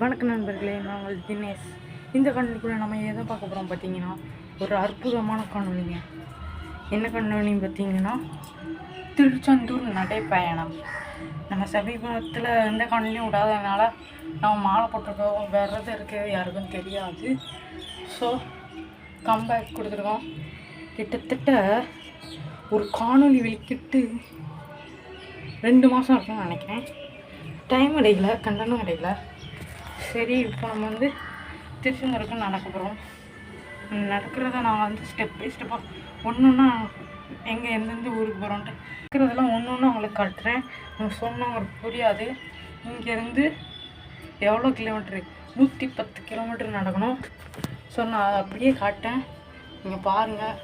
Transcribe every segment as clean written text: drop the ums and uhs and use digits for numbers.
வணக்கம் நண்பர்களே, நான் உங்கள் தினேஷ். இந்த காணொலிக்குள்ளே நம்ம எதை பார்க்க போகிறோம் பார்த்தீங்கன்னா, ஒரு அற்புதமான காணொலிங்க. என்ன காணொலின்னு பார்த்தீங்கன்னா, திருச்செந்தூர் நடைப்பயணம். நம்ம சமீபத்தில் எந்த காணொலியும் விடாததுனால நம்ம மாலை போட்டிருக்கோம், விரதம் இருக்கிறது யாருக்கும் தெரியாது. ஸோ கம்பேக் கொடுத்துருக்கோம். கிட்டத்தட்ட ஒரு காணொலி வெளிக்கிட்டு 2 மாதம் இருக்குன்னு நினைக்கிறேன். டைம் கிடைக்கல, கண்டனும் கிடைக்கல. சரி, இப்போ நம்ம திருச்செந்தூருக்கு நடக்க போகிறோம். நடக்கிறத நான் ஸ்டெப் பை ஸ்டெப்பாக ஒன்றுன்னா எங்கே எந்தெந்த ஊருக்கு போகிறோன்ட்டு இருக்கிறதெல்லாம் ஒன்று அவங்களுக்கு காட்டுறேன். நம்ம சொன்னால் அவங்களுக்கு புரியாது. இங்கேருந்து எவ்வளோ கிலோமீட்ரு? 110 கிலோமீட்டர் நடக்கணும். ஸோ நான் அதை அப்படியே காட்டேன், நீங்கள் பாருங்கள்.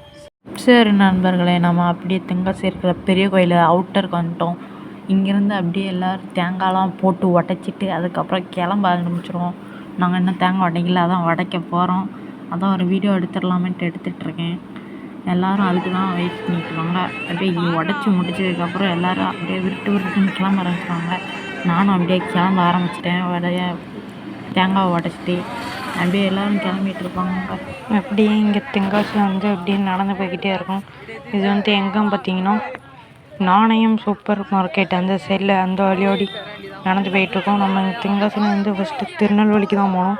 சரி நண்பர்களே, நம்ம அப்படியே தென்காசி இருக்கிற பெரிய கோயில் அவுட்டருக்கு வந்துட்டோம். இங்கேருந்து அப்படியே எல்லோரும் தேங்காய்லாம் போட்டு உடச்சிட்டு அதுக்கப்புறம் கிளம்ப ஆரம்பிச்சிடுவோம். நாங்கள் இன்னும் தேங்காய் உடைக்கல, அதான் உடைக்க போகிறோம். அதான் ஒரு வீடியோ எடுத்துடலாமேன்ட்டு எடுத்துகிட்ருக்கேன். எல்லோரும் அதுக்கு தான் வெயிட் பண்ணிட்டுருவாங்க. அப்படியே உடச்சி முடிச்சதுக்கப்புறம் எல்லோரும் அப்படியே விட்டுன்னு கிளம்ப ஆரம்பிச்சிடுவாங்க. நானும் அப்படியே கிளம்ப ஆரம்பிச்சிட்டேன். தேங்காய் உடச்சிட்டு அப்படியே எல்லோரும் கிளம்பிட்டு இருப்பாங்க. அப்படியே இங்கே தென்காசியில் அப்படியே நடந்து போய்கிட்டே இருக்கும். இது எங்கே பார்த்தீங்கன்னா, நாணயம் சூப்பர் மார்க்கெட் அந்த சைடில் அந்த வழியோடி நடந்து போயிட்டுருக்கோம். நம்ம இங்கே தென்காசியில் ஃபஸ்ட்டு திருநெல்வேலிக்கு தான் போகணும்.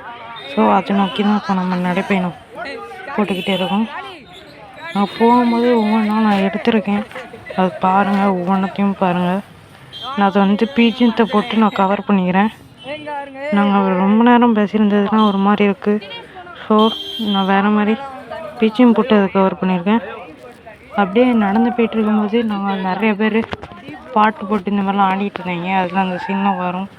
ஸோ அதை நோக்கி தான் இப்போ நம்ம நடைப்பயணம் போட்டுக்கிட்டே இருக்கோம். நான் போகும்போது ஒவ்வொன்றா நான் எடுத்திருக்கேன், அது பாருங்கள், ஒவ்வொன்றத்தையும் பாருங்கள். நான் அதை பீஜியத்தை போட்டு நான் கவர் பண்ணிக்கிறேன். நாங்கள் ரொம்ப நேரம் பேசியிருந்ததுன்னா ஒரு மாதிரி இருக்குது. ஸோ நான் வேறு மாதிரி பீச்சியும் போட்டு அதை கவர் பண்ணியிருக்கேன். அப்படியே நடந்து போய்ட்டு இருக்கும்போது நாங்கள் நிறைய பேர் பாட்டு போட்டு இந்த மாதிரிலாம் ஆடிட்டு இருந்தீங்க. அதெல்லாம் அந்த சீன்லாம் வரும்.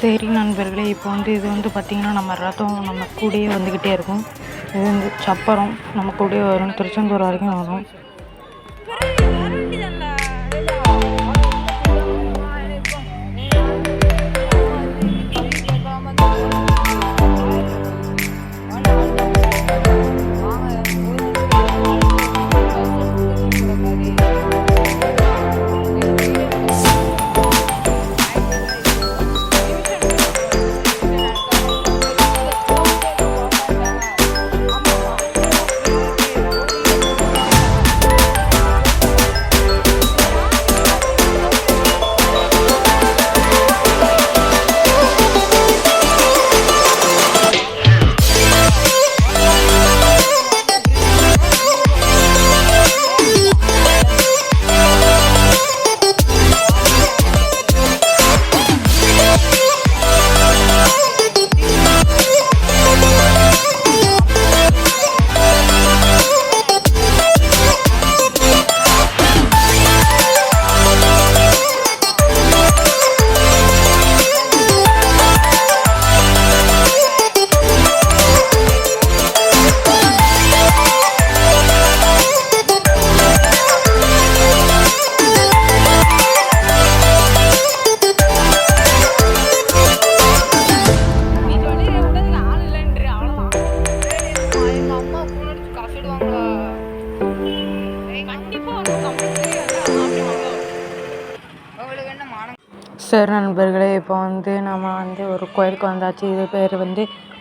சரி நண்பர்களே, இப்போ இது பார்த்திங்கன்னா நம்ம ரதம் நம்ம கூடயே வந்துக்கிட்டே இருக்கும். இது சப்பரம் நம்ம கூடயே வரும், திருச்செந்தூர் வரைக்கும் வரும். சரி நண்பர்களே, இப்போ நம்ம ஒரு கோயிலுக்கு வந்தாச்சு. இது பேர்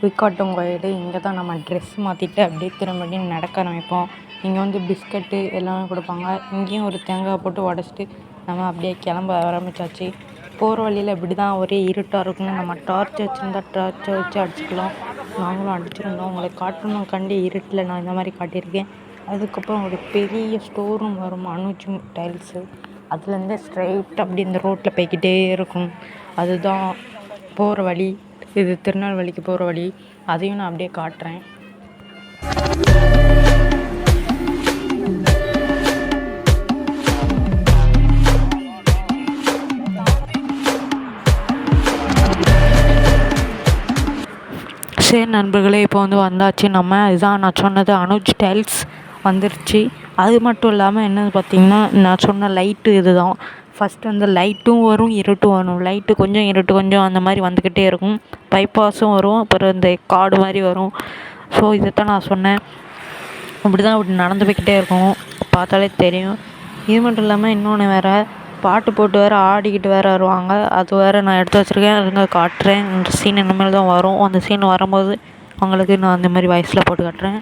விக்காட்டும் கோயில். இங்கே தான் நம்ம ட்ரெஸ் மாற்றிட்டு அப்படியே திரும்படி நடக்க ஆரம்பிப்போம். இங்கே பிஸ்கட்டு எல்லாமே கொடுப்பாங்க. இங்கேயும் ஒரு தேங்காய் போட்டு உடச்சிட்டு நம்ம அப்படியே கிளம்ப ஆரம்பித்தாச்சு. போகிற வழியில் இப்படி தான் ஒரே இருட்டாக இருக்கும். நம்ம டார்ச் வச்சுருந்தா டார்ச்சை வச்சு அடிச்சுக்கலாம். நாங்களும் அடிச்சிருந்தோம். உங்களுக்கு காட்டணும் கண்டி இருட்டில் நான் இந்த மாதிரி காட்டியிருக்கேன். அதுக்கப்புறம் ஒரு பெரிய ஸ்டோர் ரூம் வரும், அனுஜ் டைல்ஸு. அதுலேருந்து ஸ்ட்ரைட் அப்படி இந்த ரோட்டில் போய்கிட்டே இருக்கும். அதுதான் போகிற வழி. இது திருநெல்வேலிக்கு போகிற வழி. அதையும் நான் அப்படியே காட்டுறேன். சரி நண்பர்களே, இப்போ வந்து வந்தாச்சு. நம்ம இதுதான் நான் சொன்னது, அனுஜ் டைல்ஸ் வந்துருச்சு. அது மட்டும் இல்லாமல் என்னது பார்த்திங்கன்னா, நான் சொன்ன லைட்டு இது தான். ஃபஸ்ட்டு வந்து லைட்டும் வரும், இருட்டும் வரும். லைட்டு கொஞ்சம், இருட்டு கொஞ்சம் அந்த மாதிரி வந்துக்கிட்டே இருக்கும். பைபாஸும் வரும், அப்புறம் இந்த காடு மாதிரி வரும். ஸோ இதைத்தான் நான் சொன்னேன். அப்படி தான் அப்படி நடந்து போய்கிட்டே இருக்கும், பார்த்தாலே தெரியும். இது மட்டும் இல்லாமல் இன்னொன்று வேறு, பாட்டு போட்டு வேறு ஆடிக்கிட்டு வேறு வருவாங்க. அது வேறு நான் எடுத்து வச்சுருக்கேன், அதுங்க காட்டுறேன். இந்த சீன் இனிமேல் தான் வரும். அந்த சீன் வரும்போது அவங்களுக்கு நான் அந்த மாதிரி வாய்ஸில் போட்டு காட்டுறேன்.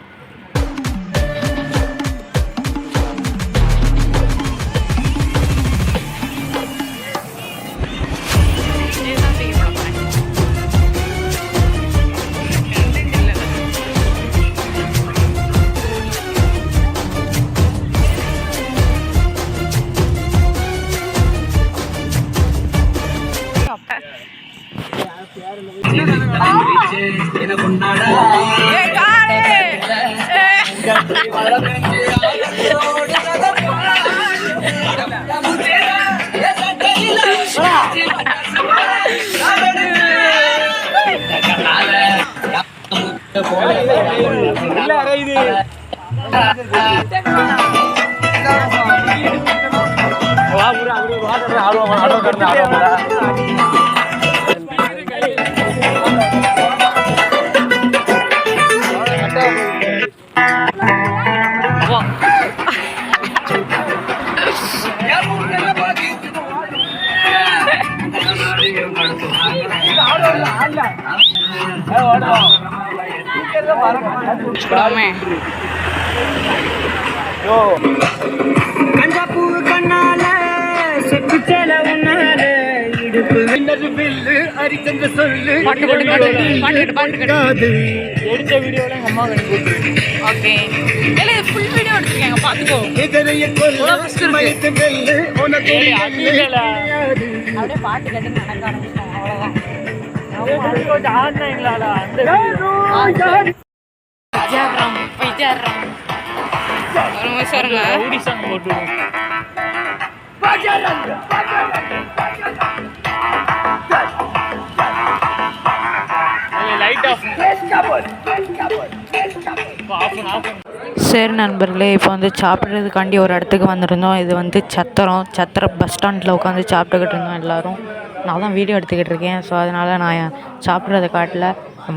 சரி நண்பர்களே, இப்போ வந்து சாப்பிட்றதுக்காண்டி ஒரு இடத்துக்கு வந்திருந்தோம். இது வந்து சத்திரம் பஸ் ஸ்டாண்டில் உட்காந்து சாப்பிட்டுக்கிட்டு இருந்தோம் எல்லோரும். நான் தான் வீடியோ எடுத்துக்கிட்டு இருக்கேன். ஸோ அதனால் நான் சாப்பிட்றத காட்டல,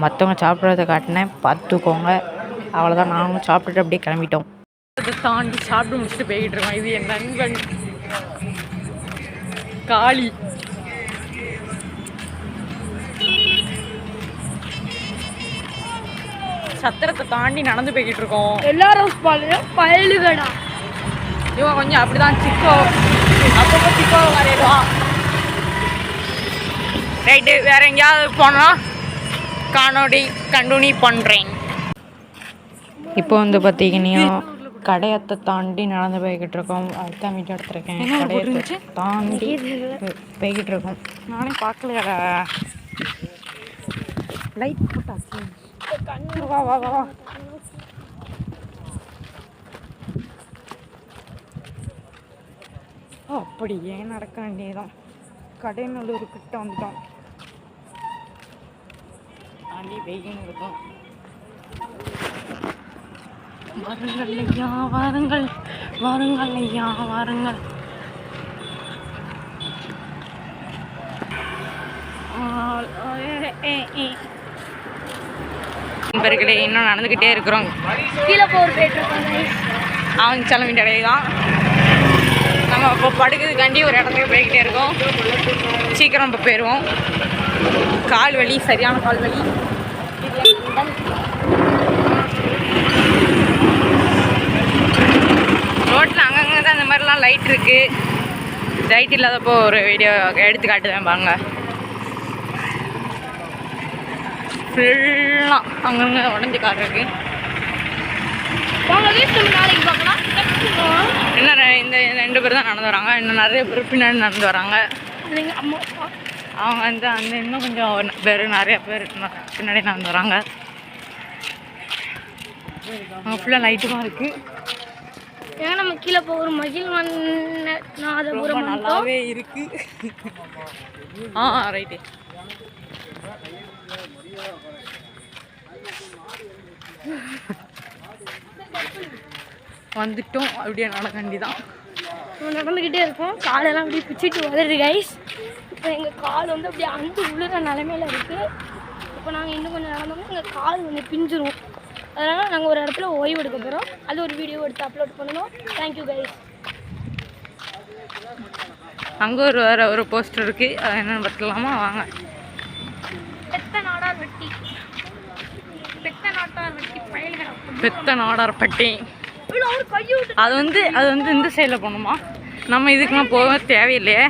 மற்றவங்க சாப்பிட்றத காட்டினேன், பார்த்துக்கோங்க. அவ்வளோதான், நாங்களும் சாப்பிட்டுட்டு அப்படியே கிளம்பிட்டோம். அதை தாண்டி சாப்பிட்டு முடிச்சுட்டு போய்கிட்டு இருக்கோம். இது என் நண்பன் காளி. சத்திரத்தை தாண்டி நடந்து போய்கிட்டு இருக்கோம். எல்லாரும் பயலுகடா. இவன் கொஞ்சம் அப்படிதான் சிக்கோ, அப்பப்போ சிக்கோ வரையிடுவான். ரைட்டு, வேற எங்கேயாவது போனால் கண்டினியூ பண்ணுறேன். இப்போ வந்து பார்த்தீங்கன்னா கடையத்தை தாண்டி நடந்து போய்கிட்டு இருக்கோம். அதுதான் வீட்டை எடுத்துருக்கேன். கடையத்தை தாண்டி போய்கிட்டு இருக்கோம். நானே பார்க்கலையாடா, லைட் போட்டாச்சு. வா வா வா. அப்படியே நடக்க வேண்டியதான். கடைநல்லூர் கிட்ட வந்துட்டோம். தாண்டி வெயின்னு இருக்கும். வாருங்கள் ஐயா, வாருங்கள் வாருங்கள் ஐயா, வாருங்கள். நண்பர்களே, இன்னும் நடந்துக்கிட்டே இருக்கிறோம். கீழே அவங்க சொல்ல வேண்டிய இடையே தான் நம்ம இப்போ படுக்கிறதுக்காண்டி ஒரு இடத்துக்கு போய்கிட்டே இருக்கோம். சீக்கிரம் இப்போ போயிடுவோம். கால் வலி, சரியான கால் வலி. ரோட்டில் அங்கங்கே தான் இந்த மாதிரிலாம் லைட் இருக்குது. லைட் இல்லாதப்போ ஒரு வீடியோ எடுத்து காட்டுவேன் பாருங்க. ஃபுல்லாக அங்கங்கே உடஞ்சி கார் இருக்கு. நாளைக்கு பார்க்கலாம். இன்னும் இந்த 2 பேர் தான் நடந்து வராங்க. இன்னும் நிறைய பேர் பின்னாடி நடந்து வராங்க. அம்மா அப்பா அவங்க வந்து அந்த இன்னும் கொஞ்சம் பேர் நிறைய பேர் பின்னாடி நடந்து வராங்க. அங்கே ஃபுல்லாக லைட்டு தான் இருக்குது. ஏன்னா நம்ம கீழே போகிற மகிழ்நாதபுரம் நல்லாவே இருக்கு. ரைட்டு. வந்துட்டோம். அப்படியே நடக்கண்டி தான் நடந்துக்கிட்டே இருக்கோம். காலெல்லாம் அப்படியே பிச்சுட்டு வருது கைஸ். இப்போ எங்கள் கால் வந்து அப்படியே அந்து உழுற நிலமையில இருக்குது. இப்போ நாங்கள் இன்னும் கொஞ்சம் நடந்தோம்னா எங்கள் கால் வந்து பிஞ்சிரும். அதனால் நாங்கள் ஒரு இடத்துல ஓய்வு எடுக்க போகிறோம். அது ஒரு வீடியோ எடுத்து அப்லோட் பண்ணணும். Thank you guys. அங்கே வேறு ஒரு போஸ்டர் இருக்குது. அது என்னென்னு பார்த்துக்கலாமா? வாங்க. பெத்த நாடார் வெட்டி பயல்கள். பெத்த நாடார் பட்டி. அது வந்து இந்த சைடில் போகணுமா? நம்ம இதுக்கெலாம் போக தேவையில்லையே.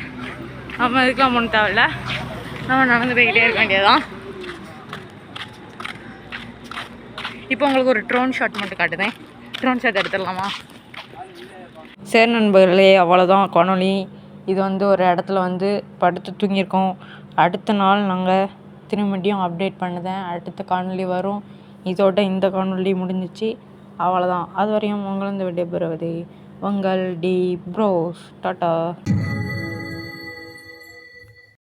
நம்ம இதுக்கெலாம் போக தேவையில்ல. நம்ம நடந்து போய்கிட்டே இருக்க வேண்டியதான். இப்போ உங்களுக்கு ஒரு ட்ரோன் ஷாட் மட்டும் காட்டுதேன். Drone shot எடுத்துடலாமா? சரி நண்பர்களே, அவ்வளோதான் காணொளி. இது வந்து ஒரு இடத்துல வந்து படுத்து தூங்கியிருக்கோம். அடுத்த நாள் நாங்கள் திரும்பியும் அப்டேட் பண்ணுதேன். அடுத்த காணொளி வரும். இதோட இந்த காணொளி முடிஞ்சிச்சு. அவ்வளோதான். அது வரையும் உங்களிருந்து விடைபெறுவது உங்கள் டி ப்ரோஸ். டாட்டா.